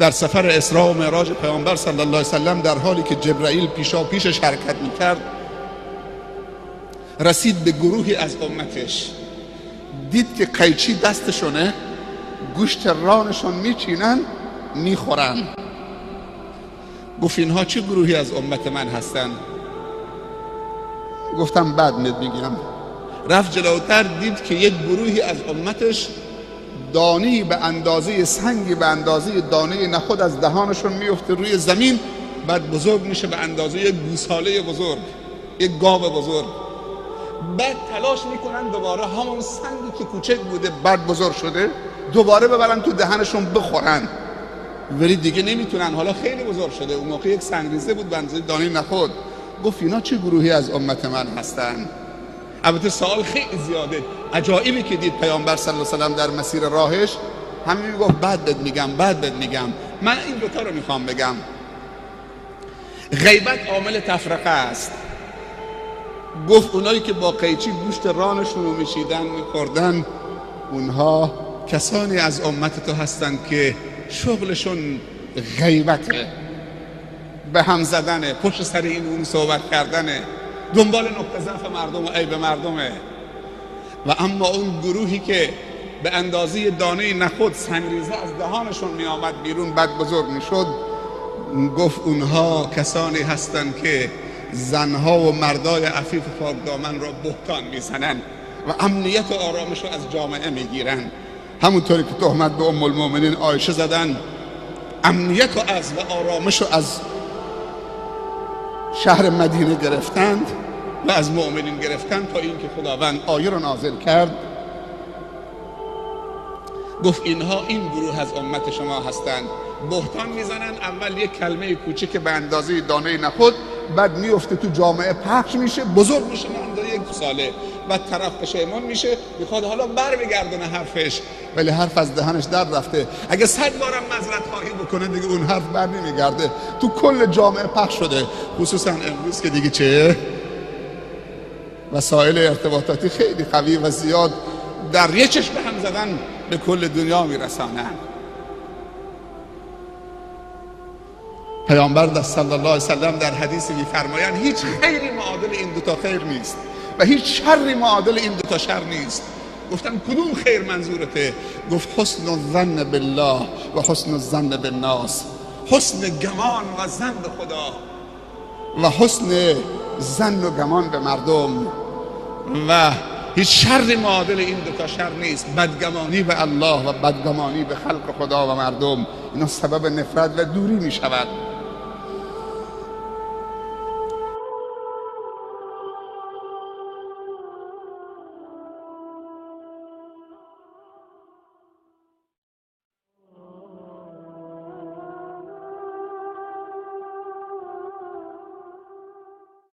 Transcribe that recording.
در سفر اسراء و معراج پیامبر صلی الله علیه وسلم در حالی که جبرائیل پیشا پیشش حرکت میکرد، رسید به گروهی از امتش، دید که قیچی دستشونه، گوشت رانشون میچینن میخورن. گفت اینها چه گروهی از امت من هستن؟ گفتم بعد میگم. رفت جلوتر، دید که یک گروهی از امتش دانه‌ای به اندازه سنگی به اندازه دانه نخود از دهانشون میفته روی زمین، بعد بزرگ میشه به اندازه یک گوساله بزرگ، یک گاو بزرگ. بعد تلاش میکنن دوباره همون سنگی که کوچک بوده بعد بزرگ شده دوباره ببرن تو دهنشون بخورن، ولی دیگه نمیتونن، حالا خیلی بزرگ شده. اون موقع یک سنگریزه بود به اندازه دانه نخود. گفت اینا چه گروهی از امت من هستن؟ البته سوال خیلی زیاده. عجایبی که دید پیامبر صلی الله علیه و سلم در مسیر راهش، همین میگفت بعد بهت میگم. من این دوتا رو میخوام بگم. غیبت عامل تفرقه است. گفت اونایی که با قیچی گوشت رانشون رو میشیدن میخوردن، اونها کسانی از امت تو هستن که شغلشون غیبته، به هم زدنه، پشت سر این اون صحبت کردنه، دنبال نقطه ضعف مردم و عیب مردمه. و اما اون گروهی که به اندازه دانه نخود سنگریزه از دهانشون می آمد بیرون بعد بزرگ می شد، گفت اونها کسانی هستند که زنها و مردای عفیف پاکدامن را بهتان می زنن و امنیت و آرامش رو از جامعه می گیرن. همونطوری که تهمت به ام المؤمنین عایشه زدن، امنیت و از و آرامش رو از شهر مدینه گرفتند و از مؤمنین گرفتند، تا اینکه خداوند آیه را نازل کرد. گفت اینها این گروه از امت شما هستند، بهتان میزنن. اول یک کلمه کوچیک به اندازه دانه نخود، بعد میفته تو جامعه پخش میشه، بزرگ میشه به اندازه یک ساله، بعد طرف پشیمان میشه، میخواد حالا بر بگردونه حرفش، ولی حرف از دهنش در رفته. اگه 100 بارم معذرت خواهی بکنه دیگه اون حرف بر نمیگرده، تو کل جامعه پخش شده. خصوصا امروز که دیگه چه وسایل ارتباطاتی خیلی قوی و زیاد در یه چشم هم زدن به کل دنیا میرسانن. پیامبر صلی الله علیه وسلم در حدیثی میفرمایند هیچ خیری معادل این دوتا خیر نیست و هیچ شری معادل این دوتا شر نیست. گفتم کدوم خیر منظورته؟ گفت حسن الظن بالله و حسن الظن بالناس، حسن گمان و ظن به خدا و حسن ظن و گمان به مردم. و هیچ شر معادل این دوتا شر نیست، بدگمانی به الله و بدگمانی به خلق خدا و مردم. اینا سبب نفرت و دوری می شود.